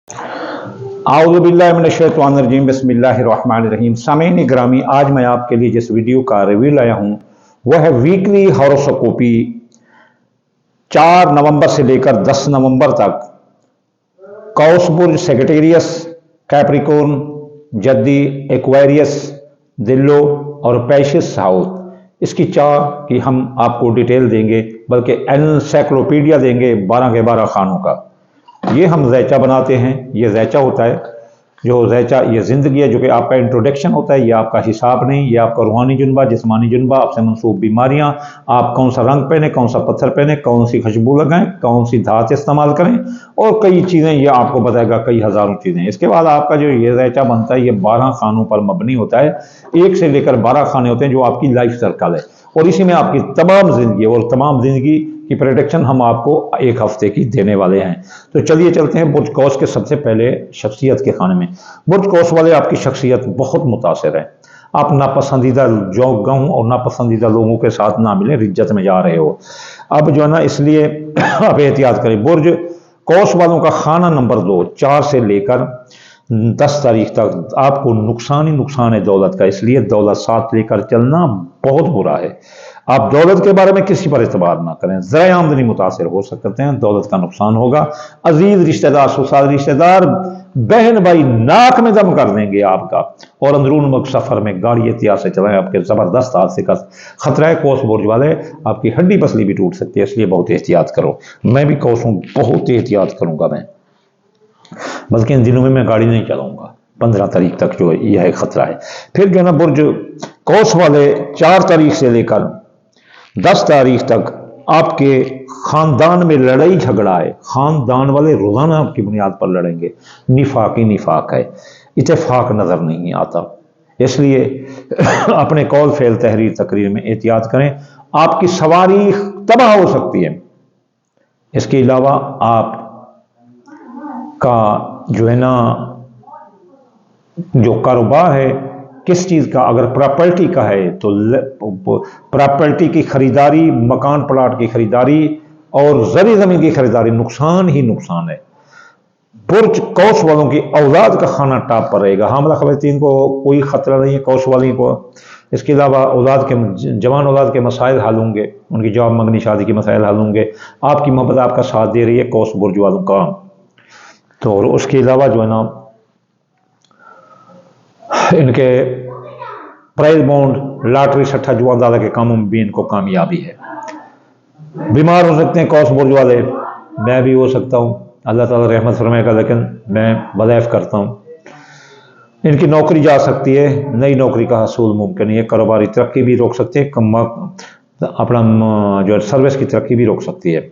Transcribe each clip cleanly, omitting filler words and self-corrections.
आऊज़ुबिल्लाहिमिनश्शैतानिर्रजीम बिस्मिल्लाहिर्रहमानिर्रहीम। सामीन ग्रामी, आज मैं आपके लिए जिस वीडियो का रिव्यू लाया हूँ वह है वीकली हॉरोस्कोपी 4 नवंबर से लेकर 10 नवंबर तक कौस बुर्ज, सेगिटेरियस, कैप्रिकॉर्न, जद्दी, एक्वेरियस, दिल्लो और पैशिस हाउस। इसकी 4 की हम आपको डिटेल देंगे, बल्कि एनसाइक्लोपीडिया देंगे 12 के 12 खानों का। ये हम ज़ैचा बनाते हैं। ये ज़ैचा होता है, जो ज़ैचा ये ज़िंदगी है, जो कि आपका इंट्रोडक्शन होता है। ये आपका हिसाब नहीं, ये आपका रूहानी जुनबा, जिस्मानी जुनबा, आपसे मनसूब बीमारियां, आप कौन सा रंग पहने, कौन सा पत्थर पहने, कौन सी खुशबू लगाएं, कौन सी धात इस्तेमाल करें, और कई चीज़ें ये आपको बताएगा, कई हज़ारों चीज़ें। इसके बाद आपका जो ये ज़ैचा बनता है, ये 12 खानों पर मबनी होता है। 1 से लेकर 12 खाने होते हैं जो आपकी लाइफ सर्कल है, और इसी में आपकी तमाम ज़िंदगी और तमाम ज़िंदगी की प्रेडिक्शन हम आपको 1 हफ्ते की देने वाले हैं। तो चलिए चलते हैं बुर्ज कौस के सबसे पहले शख्सियत के खाने में। बुर्ज कौस वाले, आपकी शख्सियत बहुत मुतासिर है। आप नापसंदीदा जगहों और नापसंदीदा लोगों के साथ ना मिलें, रिज्जत में जा रहे हो अब जो है ना, इसलिए आप एहतियात करें। बुर्ज कौस वालों का खाना नंबर 2, 4 से लेकर 10 तारीख तक आपको नुकसान ही नुकसान है दौलत का, इसलिए दौलत साथ लेकर चलना बहुत बुरा है। आप दौलत के बारे में किसी पर एतबार ना करें। ज़राए आमदनी मुतासिर हो सकते हैं, दौलत का नुकसान होगा। अजीज रिश्तेदार, ससुराल रिश्तेदार, बहन भाई नाक में दम कर देंगे आपका। और अंदरून मुल्क सफर में गाड़ी एहतियात से चलाएं, आपके जबरदस्त हादसे का खतरा है। कौस बुर्ज वाले, आपकी हड्डी पसली भी टूट सकती है, इसलिए बहुत एहतियात करो। मैं भी कौस हूं, बहुत एहतियात करूंगा मैं, बल्कि इन दिनों में मैं गाड़ी नहीं चलाऊंगा। 15 तारीख तक जो यह खतरा है। फिर जो है ना, बुर्ज कौस वाले 4 तारीख से लेकर 10 तारीख तक आपके खानदान में लड़ाई झगड़ा है। खानदान वाले रोजाना आपकी बुनियाद पर लड़ेंगे। निफाक ही निफाक है, इत्तेफाक नजर नहीं आता, इसलिए अपने कौल फेल तहरीर तकरीर में एहतियात करें। आपकी सवारी तबाह हो सकती है। इसके अलावा आप का जो है ना, जो कारोबार है किस चीज़ का, अगर प्रॉपर्टी का है तो प्रॉपर्टी की खरीदारी, मकान प्लाट की खरीदारी और ज़री ज़मीन की खरीदारी नुकसान ही नुकसान है। बुर्ज कौस वालों की औलाद का खाना टॉप पर रहेगा। हामला ख़वातीन को कोई ख़तरा नहीं है, कौस वाली को। इसके अलावा औलाद के, जवान औलाद के मसाइल हल होंगे, उनकी जॉब मंगनी शादी के मसाइल हल होंगे। आपकी मोहब्बत आपका साथ दे रही है कौस बुर्ज वालों का। तो और उसके अलावा जो है ना, इनके प्राइज बॉन्ड, लॉटरी, सट्टा, जुआ, दादा के कामों में भी इनको कामयाबी है। बीमार हो सकते हैं कौस बुर्ज वाले, मैं भी हो सकता हूँ, अल्लाह ताला रहमत फरमाएगा, लेकिन मैं वज़ाइफ करता हूँ। इनकी नौकरी जा सकती है, नई नौकरी का हसूल मुमकिन है। कारोबारी तरक्की भी रोक सकते हैं, अपना जो सर्विस की तरक्की भी रोक सकती है।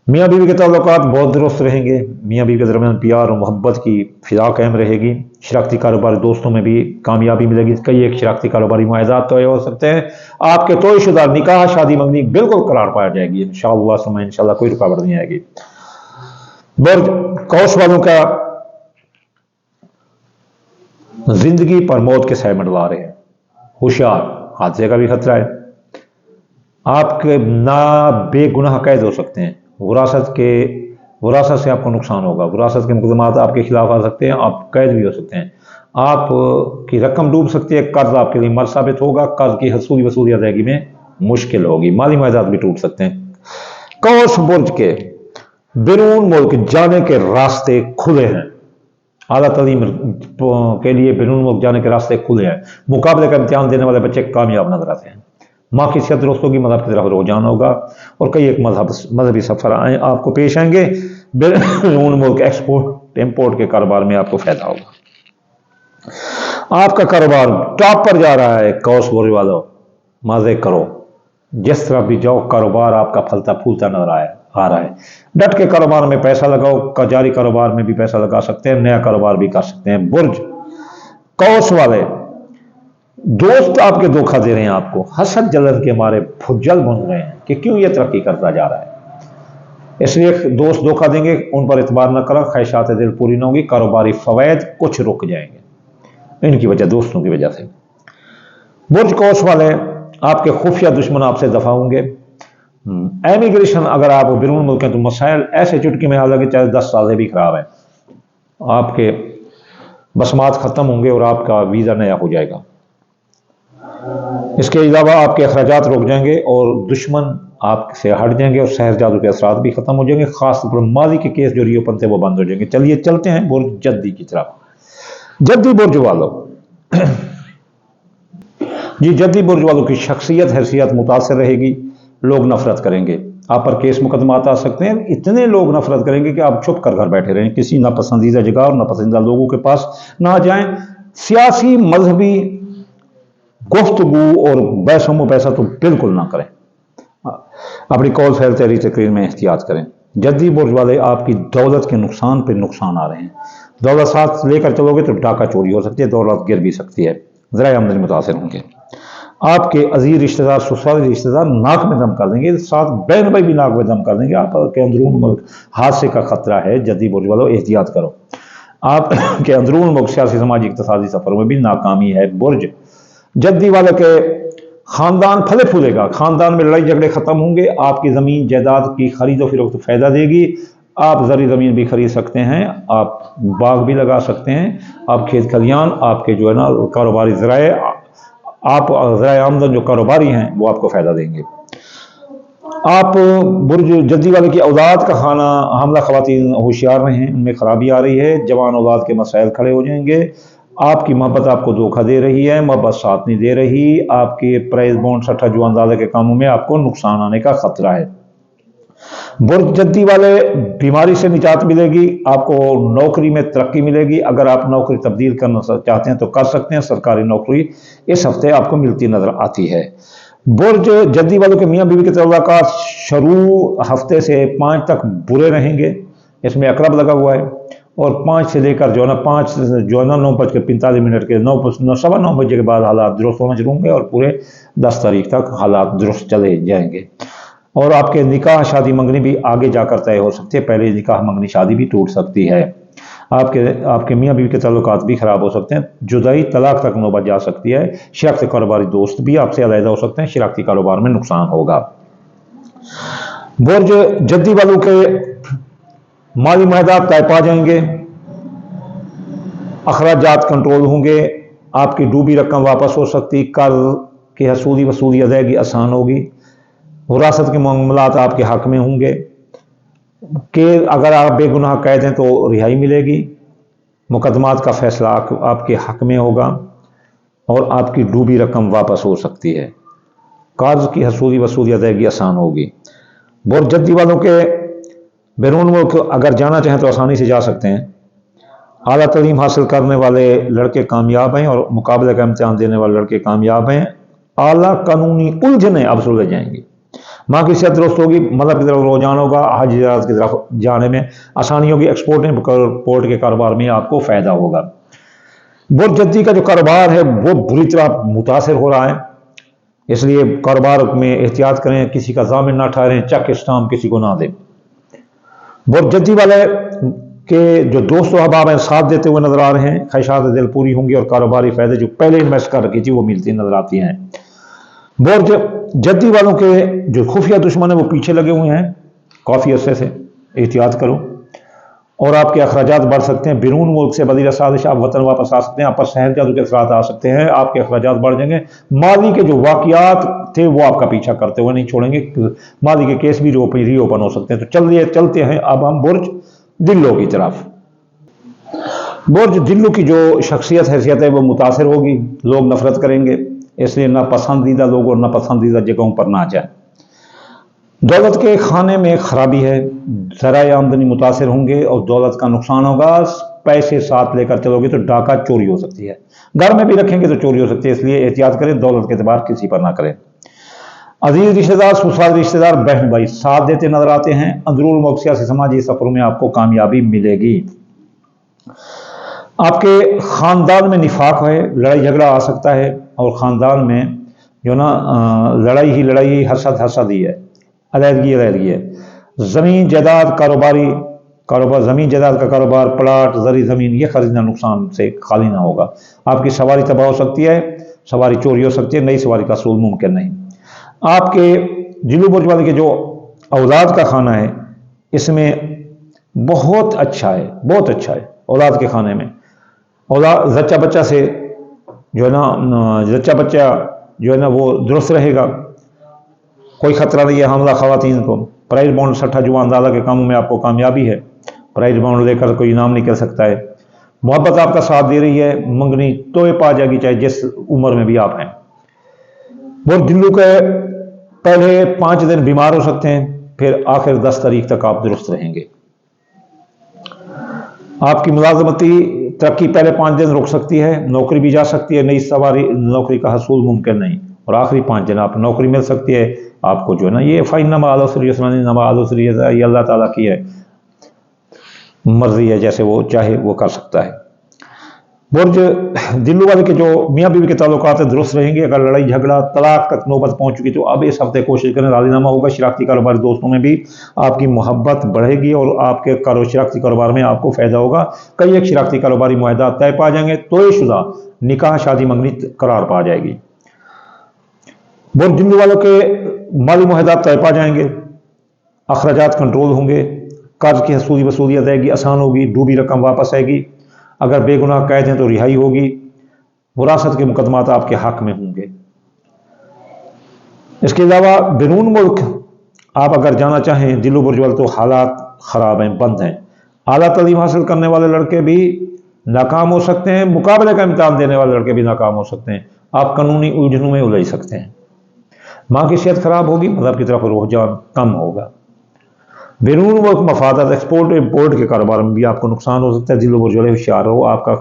मियाँ बीवी के ताल्लुकात बहुत दुरुस्त रहेंगे। मियाँ बीवी के दरमियान प्यार और मोहब्बत की फिजा कायम रहेगी। शराकती कारोबारी दोस्तों में भी कामयाबी मिलेगी। कई एक शराकती कारोबारी मुआहदात तय हो सकते हैं। आपके तोयशुदा निकाह, शादी मंगनी बिल्कुल करार पाया जाएगी इंशाअल्लाह, कोई रुकावट नहीं आएगी। बुर्ज कौस वालों का जिंदगी पर मौत के साए मंडला रहे हैं। होशियार, हादसे का भी खतरा है। आपके ना बेगुनाह कैद हो सकते हैं। विरासत से आपको नुकसान होगा। विरासत के मुकदमात आपके खिलाफ आ सकते हैं, आप कैद भी हो सकते हैं। आपकी रकम डूब सकती है। कर्ज आपके लिए मर साबित होगा। कर्ज की वसूली अदायगी में मुश्किल होगी। माली मुआहदात भी टूट सकते हैं। कौस बुर्ज के बैरून मुल्क जाने के रास्ते खुले हैं। आला तालीम के लिए बैरून मुल्क जाने के रास्ते खुले हैं। मुकाबले का इम्तिहान देने वाले बच्चे कामयाब नजर आते हैं। माँ की सेहत दुरुस्त होगी, मजहब की तरफ रुझान होगा, और कई एक मजहबी सफर आपको पेश आएंगे। बैरून मुल्क एक्सपोर्ट इम्पोर्ट के कारोबार में आपको फायदा होगा। आपका कारोबार टॉप पर जा रहा है। कौस बुर्ज वालों, मजे करो, जिस तरफ भी जाओ कारोबार आपका फलता फूलता नजर आ रहा है। डट के कारोबार में पैसा लगाओ। जारी कारोबार में भी पैसा लगा सकते हैं, नया कारोबार भी कर सकते हैं। बुर्ज कौस वाले, दोस्त आपके धोखा दे रहे हैं आपको, हसद जलन के मारे फुज्जल बन रहे हैं कि क्यों ये तरक्की करता जा रहा है, इसलिए दोस्त धोखा देंगे, उन पर इतबार न करो। ख्वाहिशात दिल पूरी न होगी। कारोबारी फवैद कुछ रुक जाएंगे इनकी वजह, दोस्तों की वजह से। बुर्ज कौस वाले, आपके खुफिया दुश्मन आपसे दफा होंगे। एमिग्रेशन, अगर आप बैरून मुल्क हैं तो मसाइल ऐसे चुटकी में आ लगे, चाहे 10 साल से भी खराब है। آپ کے बसमात ख़त्म होंगे और आपका वीज़ा नया हो जाएगा। इसके अलावा आपके अखराजात रुक जाएंगे और दुश्मन आपसे हट जाएंगे और शहर जादू के असरात भी ख़त्म हो जाएंगे। ख़ास तौर पर माजी के केस जो रिओपन थे वो बंद हो जाएंगे। चलिए चलते हैं बुर्ज जद्दी की तरफ। जद्दी बुर्ज वालों जी, जद्दी बुर्ज वालों की शख्सियत हैसियत मुतासर रहेगी। लोग नफरत करेंगे, आप पर केस मुकदमात आ सकते हैं। इतने लोग नफरत करेंगे कि आप छुप कर घर बैठे रहें, किसी नापसंदीदा जगह और नापसंदीदा लोगों के पास ना जाएं। सियासी मजहबी गुफ्तगू और बहसो मुबैसा तो बिल्कुल ना करें। अपनी कौल फैल तहरीर तकरीर में एहतियात करें। जद्दी बुर्ज वाले आपकी दौलत के नुकसान पर नुकसान आ रहे हैं। दौलत साथ लेकर चलोगे तो डाका चोरी हो सकती है, दौलत गिर भी सकती है, ज़राए आमदनी मुतासर होंगे। आपके अजीज रिश्तेदार ससुराली रिश्तेदार नाक में दम कर देंगे, साथ बहन भाई भी नाक में दम कर देंगे। आपके अंदरून मुल्क हादसे का खतरा है। जद्दी बुर्ज वालों एहतियात करो। आपके अंदरून मुल्क सियासी समाजी इक़्तिसादी सफर में भी नाकामी है। बुर्ज जद्दी वाले के खानदान फले फूलेगा, खानदान में लड़ाई झगड़े खत्म होंगे। आपकी ज़मीन जायदाद की खरीदो फरोख्त फ़ायदा देगी। आप ज़री ज़मीन भी खरीद सकते हैं, आप बाग भी लगा सकते हैं, आप खेत खलियान, आपके जो है ना कारोबारी ज़राए, आप ज़राए आमदन जो कारोबारी हैं वो आपको फ़ायदा देंगे। आप बुर्ज जद्दी वाले की औलाद का खाना हमला ख़वातीन होशियार रहें, उनमें ख़राबी आ रही है। जवान औलाद के मसाइल खड़े हो जाएंगे। आपकी मोहब्बत आपको धोखा दे रही है, मोहब्बत साथ नहीं दे रही। आपके प्राइस बॉन्ड सट्टा जो अंदाज़े के कामों में आपको नुकसान आने का खतरा है। बुर्ज जद्दी वाले बीमारी से निजात मिलेगी, आपको नौकरी में तरक्की मिलेगी। अगर आप नौकरी तब्दील करना चाहते हैं तो कर सकते हैं। सरकारी नौकरी इस हफ्ते आपको मिलती नजर आती है। बुर्ज जद्दी वालों के मियाँ बीवी के तल्लुकात शुरू हफ्ते से 5 तक बुरे रहेंगे। इसमें अकरब लगा हुआ है और 5 से लेकर जो है ना 5 जो है ना 9:45 के 9:15 बजे के बाद हालात दुरुस्त होना शुरू होंगे और पूरे 10 तारीख तक हालात दुरुस्त चले जाएंगे। और आपके निकाह शादी मंगनी भी आगे जाकर तय हो सकती है। पहले निकाह मंगनी शादी भी टूट सकती है। आपके मियाँ बीवी के ताल्लुकात भी खराब हो सकते हैं। जुदाई तलाक तक नौबत जा सकती है। शराकती कारोबारी दोस्त भी आपसे अलहदा हो सकते हैं। शराकती कारोबार में नुकसान होगा। बुर्ज जद्दी वालों के माली महदात तय पा जाएंगे, अखराजात कंट्रोल होंगे। आपकी डूबी रकम वापस हो सकती, कर्ज की हसूली वसूली अदायगी आसान होगी। विरासत के मामलात आपके हक में होंगे कि अगर आप बेगुनाह कैद हैं तो रिहाई मिलेगी। मुकदमात का फैसला आपके हक में होगा और आपकी डूबी रकम वापस हो सकती है। कर्ज की हसूली वसूली अदायगी आसान होगी। बुर्ज जद्दी वालों के बैरून मुल्क अगर जाना चाहें तो आसानी से जा सकते हैं। आला तालीम हासिल करने वाले लड़के कामयाब हैं और मुकाबले का इम्तिहान देने वाले लड़के कामयाब हैं। आला कानूनी उलझने अब सुलझ जाएंगी। माँ की सेहत दुरुस्त होगी, मदद की तरफ रुझान होगा, हज ज़ियारत की तरफ जाने में आसानी होगी। एक्सपोर्ट इम्पोर्ट के कारोबार में आपको फ़ायदा होगा। बुर्ज जद्दी का जो कारोबार है वो बुरी तरह मुतासर हो रहा है, इसलिए कारोबार में एहतियात करें, किसी का जामिन ना ठहरें, चेक स्टाम्प किसी को ना दें। बुर्ज जद्दी वाले के जो दोस्त अहबाब हैं साथ देते हुए नजर आ रहे हैं। ख्वाहिशात दिल पूरी होंगी और कारोबारी फ़ायदे जो पहले इन्वेस्ट कर रखी थी वो मिलती नजर आती हैं। बुर्ज जद्दी वालों के जो खुफिया दुश्मन है वो पीछे लगे हुए हैं काफ़ी अरसे से, एहतियात करो। और आपके अखराजात बढ़ सकते हैं। बैरून मुल्क से बदीर साजिश आप वतन वापस आ सकते हैं। आप पर शहर जादू के असरात आ सकते हैं। आपके अखराजात बढ़ जाएंगे। माली के जो वाक़ियात थे वो आपका पीछा करते हुए नहीं छोड़ेंगे। माली के केस भी रीओपन हो सकते हैं। तो चलिए चलते हैं अब हम बुर्ज दिल्लो की तरफ। बुर्ज दिल्लो की जो शख्सियत हैसियत है वो मुतासर होगी। लोग नफरत करेंगे, इसलिए नापसंदीदा लोग और नापसंदीदा जगहों पर ना जाए। दौलत के खाने में खराबी है, ज़राए आमदनी मुतासर होंगे और दौलत का नुकसान होगा। पैसे साथ लेकर चलोगे तो डाका चोरी हो सकती है, घर में भी रखेंगे तो चोरी हो सकती है, इसलिए एहतियात करें। दौलत के एतबार किसी पर ना करें। अजीज रिश्तेदार ससुराल रिश्तेदार बहन भाई साथ देते नजर आते हैं। अंदरून मुल्क सियासी समाजी सफरों में आपको कामयाबी मिलेगी। आपके खानदान में निफाक है, लड़ाई झगड़ा आ सकता है और ख़ानदान में जो ना लड़ाई ही लड़ाई, हसद ही है, अलहदगी है। ज़मीन जायदाद कारोबार ज़मीन जायदाद का कारोबार, प्लाट, ज़री ज़मीन ये खरीदना नुकसान से खाली ना होगा। आपकी सवारी तबाह हो सकती है, सवारी चोरी हो सकती है, नई सवारी का सूल मुमकिन नहीं। आपके जिल्लू बुर्ज वाले के जो औलाद का खाना है इसमें बहुत अच्छा है औलाद के खाने में। औलाद जच्चा बच्चा से जो है ना, जच्चा बच्चा जो है ना वो दुरुस्त रहेगा, कोई खतरा नहीं है हमला खवातीन को। प्राइज बॉन्ड 60 जुआ अंदाजा के कामों में आपको कामयाबी है, प्राइज बॉन्ड लेकर कोई इनाम निकल सकता है। मोहब्बत आपका साथ दे रही है, मंगनी तोय पा जाएगी चाहे जिस उम्र में भी आप हैं। वो दिल्लू के पहले 5 दिन बीमार हो सकते हैं, फिर आखिर 10 तारीख तक आप दुरुस्त रहेंगे। आपकी मुलाजमती तरक्की पहले 5 दिन रुक सकती है, नौकरी भी जा सकती है, नई सवारी नौकरी का हसूल मुमकिन नहीं, और आखिरी 5 दिन आप नौकरी मिल सकती है आपको जो है ना। ये फ़इन्नमा नमा आलोसरी ये अल्लाह ताला की है मर्जी है, जैसे वो चाहे वो कर सकता है। बुर्ज दिल्लू वाले के जो मियाँ बीवी के ताल्लुकात दुरुस्त रहेंगे। अगर लड़ाई झगड़ा तलाक तक नौबत पहुंच चुकी तो अब इस हफ्ते कोशिश करें राजीनामा होगा। शरारती कारोबारी दोस्तों में भी आपकी मोहब्बत बढ़ेगी और आपके शरारती कारोबार में आपको फायदा होगा। कई एक शरारती कारोबारी मुआहदा तय पा जाएंगे, तोयशुदा निकाह शादी मंगनी करार पा जाएगी। बुर्ज दिल्लू वालों के माली मुआहदा तय पा जाएंगे, अखराजात कंट्रोल होंगे, कर्ज की हसूली वसूली अदायगी आसान होगी, डूबी रकम वापस आएगी। अगर बेगुनाह कैद हैं तो रिहाई होगी, विरासत के मुकदमात आपके हक में होंगे। इसके अलावा बैरून मुल्क आप अगर जाना चाहें दिल्लू बुर्ज वाले तो हालात ख़राब हैं, बंद हैं। आला तालीम हासिल करने वाले लड़के भी नाकाम हो सकते हैं, मुकाबले का इम्तिहान देने वाले लड़के भी नाकाम हो सकते हैं। आप कानूनी उलझनों में उलझ सकते हैं। माँ की सेहत खराब होगी, मज़हब की तरफ रुझान कम होगा। बैरून मुल्क मफादत एक्सपोर्ट इम्पोर्ट के कारोबार में भी आपको नुकसान हो सकता है। दिल बुर्ज वाले होशियार हो, आपका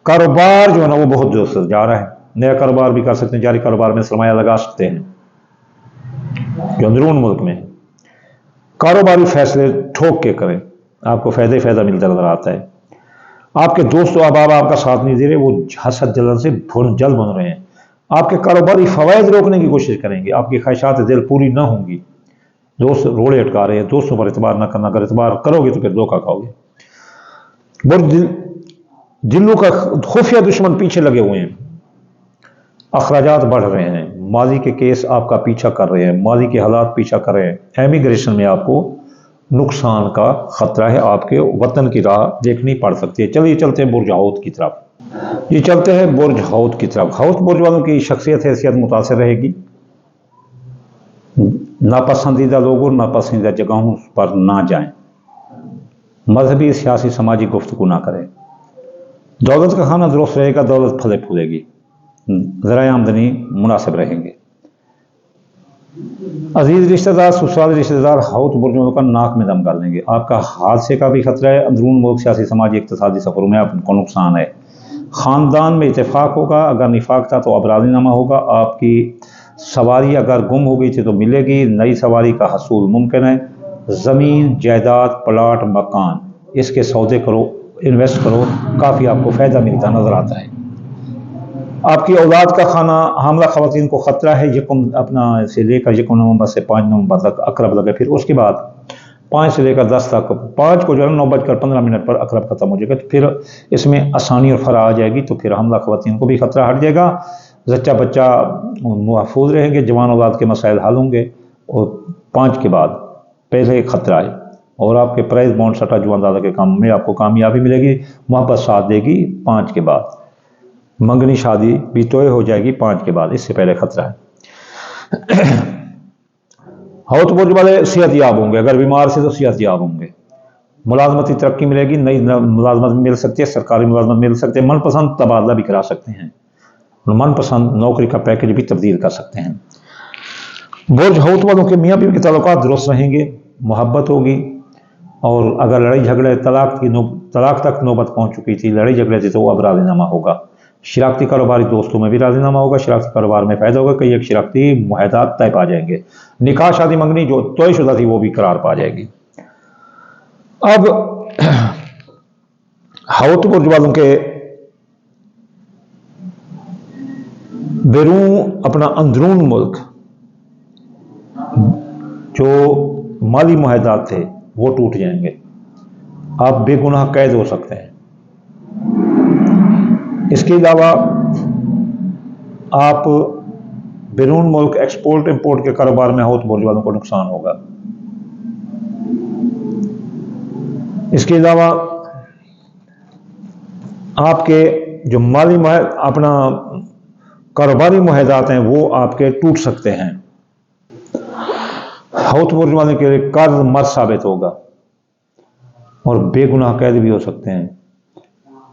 कारोबार जो है ना वो बहुत जोर से जा रहा है। नया कारोबार भी कर सकते हैं, जारी कारोबार में सरमाया लगा सकते हैं। जो अंदरून मुल्क में कारोबारी फैसले ठोक के करें, आपको फ़ायदा मिलता नजर आता है। आपके दोस्त व अहबाब आपका साथ नहीं दे रहे, वो हसद जलन से जल बन रहे हैं। आपके कारोबारी फ़वाइद रोकने की कोशिश करेंगे, आपकी ख्वाहिशात दिल पूरी ना होंगी। दोस्त रोड़े अटका रहे हैं, दोस्तों पर एतबार ना करना, अगर एतबार करोगे तो फिर धोखा खाओगे। दिल्लू का खुफिया दुश्मन पीछे लगे हुए हैं, अखराजात बढ़ रहे हैं, माजी के केस आपका पीछा कर रहे हैं, माजी के हालात पीछा कर रहे हैं। एमिग्रेशन में आपको नुकसान का खतरा है, आपके वतन की राह देखनी पड़ सकती है। चलिए चलते हैं बुर्ज हौद की तरफ। ये चलते हैं बुर्ज हौद की तरफ। हौद बुर्ज वालों की शख्सियत हैसियत मुतासर रहेगी। नापसंदीदा लोगों नापसंदीदा जगहों पर ना जाएं, मजहबी सियासी समाजी गुफ्तगू ना करें। दौलत का खाना दुरुस्त रहेगा, दौलत फले फूलेगी, ज़राए आमदनी मुनासिब रहेंगे। अजीज रिश्तेदार ससुराल रिश्तेदार हौद बुर्जों का नाक में दम कर देंगे। आपका हादसे का भी खतरा है। अंदरून मुल्क सियासी समाजी इक्तिसादी सफरों में आपको नुकसान है। ख़ानदान में इत्तेफाक होगा, अगर निफाक था तो अब राज़ीनामा होगा। आपकी सवारी अगर गुम हो गई थी तो मिलेगी, नई सवारी का हसूल मुमकिन है। ज़मीन जायदाद प्लाट मकान इसके सौदे करो, इन्वेस्ट करो, काफ़ी आपको फ़ायदा मिलता नज़र आता है। आपकी औलाद का खाना हामला ख़वातीन को ख़तरा है। यकम अपना से लेकर 1 नवंबर से 5 नवंबर तक अकरब लगे, फिर उसके बाद 5 से लेकर 10 तक 5 को जो है 9:15 पर अकरब ख़त्म हो जाएगा, तो फिर इसमें आसानी और फरा आ जाएगी, तो फिर हमला ख़वातीन को भी ख़तरा हट जाएगा। जच्चा बच्चा महफूज रहेंगे, जवान औलाद के मसाइल हल होंगे। और 5 के बाद पहले खतरा है। और आपके प्राइज बॉन्ड 60 जुआ अंदाजा के काम में आपको कामयाबी मिलेगी, मोहब्बत साथ देगी। 5 के बाद मंगनी शादी भी तोय हो जाएगी, 5 के बाद, इससे पहले खतरा है। हौत बुर्ज वाले सेहत याब होंगे, अगर बीमार से तो सेहत याब होंगे। मुलाजमती तरक्की मिलेगी, नई मुलाजमत मिल सकती है, सरकारी मुलाजमत मिल सकती है, मनपसंद तबादला भी करा सकते हैं, मनपसंद नौकरी का पैकेज भी तब्दील कर सकते हैं। बुर्ज हौत वालों के मियाँ बीवी के ताल्लुकात दुरुस्त रहेंगे, मोहब्बत होगी। और अगर लड़ाई झगड़े तलाक तक नौबत पहुंच चुकी थी, लड़ाई झगड़े थी, तो वो अब राजीनामा होगा। शरारती कारोबारी दोस्तों में भी राजीनामा होगा, शरारती कारोबार में फायदा होगा। कई एक शरारती मुआहदा तय पा जाएंगे। निकाह शादी मंगनी जो तयशुदा थी वो भी करार पा जाएगी। अब हौत बुर्ज वालों के बैरून अपना अंदरून मुल्क जो माली मुआहदात थे वो टूट जाएंगे, आप बेगुनाह कैद हो सकते हैं। इसके अलावा आप बैरून मुल्क एक्सपोर्ट इंपोर्ट के कारोबार में हौत बुर्ज वालों को नुकसान होगा। इसके अलावा آپ کے جو مالی اپنا کاروباری معاہدات ہیں وہ آپ کے ٹوٹ سکتے ہیں۔ حوت برج والے کے لیے قرض مر ثابت ہوگا اور بے گناہ قید بھی ہو سکتے ہیں،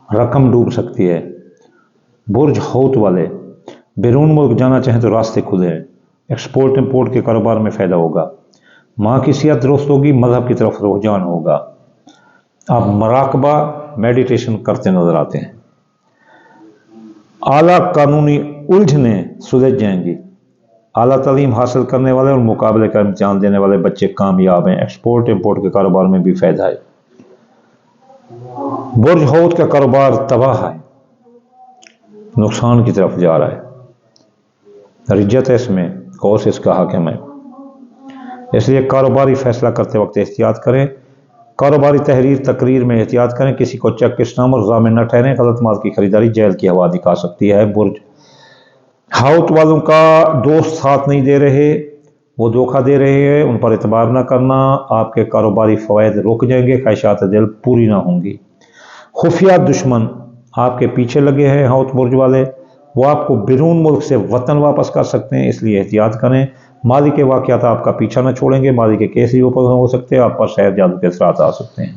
رقم ڈوب سکتی ہے۔ برج حوت والے بیرون ملک جانا چاہیں تو راستے کھلے ہیں، ایکسپورٹ امپورٹ کے کاروبار میں فائدہ ہوگا، ماں کی صحت درست ہوگی، مذہب کی طرف رجحان ہوگا، آپ مراقبہ میڈیٹیشن کرتے نظر آتے ہیں۔ اعلیٰ قانونی الجھنیں سلجھ جائیں گی، اعلیٰ تعلیم حاصل کرنے والے اور مقابلے کا امتحان دینے والے بچے کامیاب ہیں، ایکسپورٹ امپورٹ کے کاروبار میں بھی فائدہ ہے۔ برج حوت کا کاروبار تباہ ہے، نقصان کی طرف جا رہا ہے، رجت ہے اس میں، قوس اس کا حاکم ہے، اس لیے کاروباری فیصلہ کرتے وقت احتیاط کریں، کاروباری تحریر تقریر میں احتیاط کریں، کسی کو چیک اسٹامپ اور ضامن نہ ٹھہریں، غلط مال کی خریداری جیل کی ہوا دکھا سکتی ہے۔ برج حوت والوں کا دوست ساتھ نہیں دے رہے، وہ دھوکہ دے رہے ہیں، ان پر اعتبار نہ کرنا، آپ کے کاروباری فوائد رک جائیں گے، خواہشات دل پوری نہ ہوں گی۔ خفیہ دشمن آپ کے پیچھے لگے ہیں، حوت برج والے وہ آپ کو بیرون ملک سے وطن واپس کر سکتے ہیں، اس لیے احتیاط کریں، مالی کے واقعات آپ کا پیچھا نہ چھوڑیں گے، مالی کے کیس بھی اوپر ہو سکتے ہیں، آپ پر شہر جادو کے اثرات آ سکتے ہیں،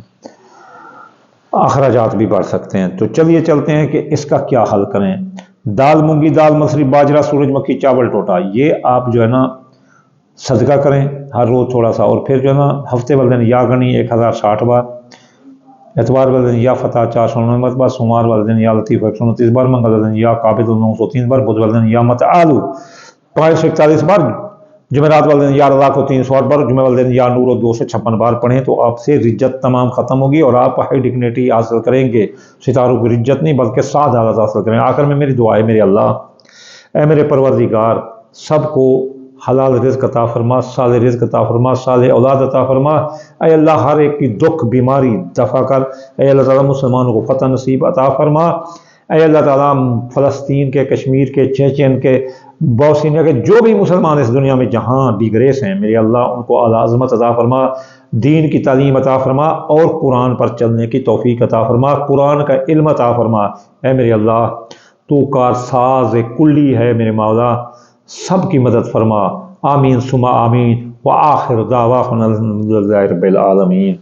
اخراجات بھی بڑھ سکتے ہیں۔ تو چلیے چلتے ہیں کہ اس کا کیا حل کریں۔ دال مونگی دال مسری باجرہ سورج مکھی چاول ٹوٹا، یہ آپ جو ہے نا صدقہ کریں ہر روز تھوڑا سا، اور پھر جو ہے نا ہفتے والے دن یا گنی 1060 بار، اتوار والے دن یا فتح 499 بار، سوموار والے دن یا لطیف 129 بار، منگل والے دن یا قابض 903 بار، بدھ والے دن یا متعالو 541 بار، جمعرات والے دن یا رضا کو 308 بار، جمعہ والے دن یا نور 256 بار پڑھیں تو آپ سے رجت تمام ختم ہوگی اور آپ ہائی ڈگنیٹی حاصل کریں گے، ستاروں کی رجت نہیں بلکہ سعادت حاصل کریں۔ آخر میں میری دعا ہے میرے اللہ، اے میرے پروردگار، سب کو حلال رزق عطا فرما، صالح رزق عطا فرما، صالح اولاد عطا فرما، اے اللہ ہر ایک کی دکھ بیماری دفع کر، اے اللہ تعالیٰ مسلمانوں کو فتح نصیب عطا فرما، اے اللہ تعالیٰ فلسطین کے، کشمیر کے، چیچن کے، بوسنیا کے جو بھی مسلمان اس دنیا میں جہاں بھی گریس ہیں، میرے اللہ ان کو اعلیٰ عظمت عطا فرما، دین کی تعلیم عطا فرما اور قرآن پر چلنے کی توفیق عطا فرما، قرآن کا علم عطا فرما، اے میرے اللہ تو کارساز کلی ہے میرے مولا، سب کی مدد فرما، آمین ثم آمین، وآخر دعوانا الحمدللہ رب العالمین۔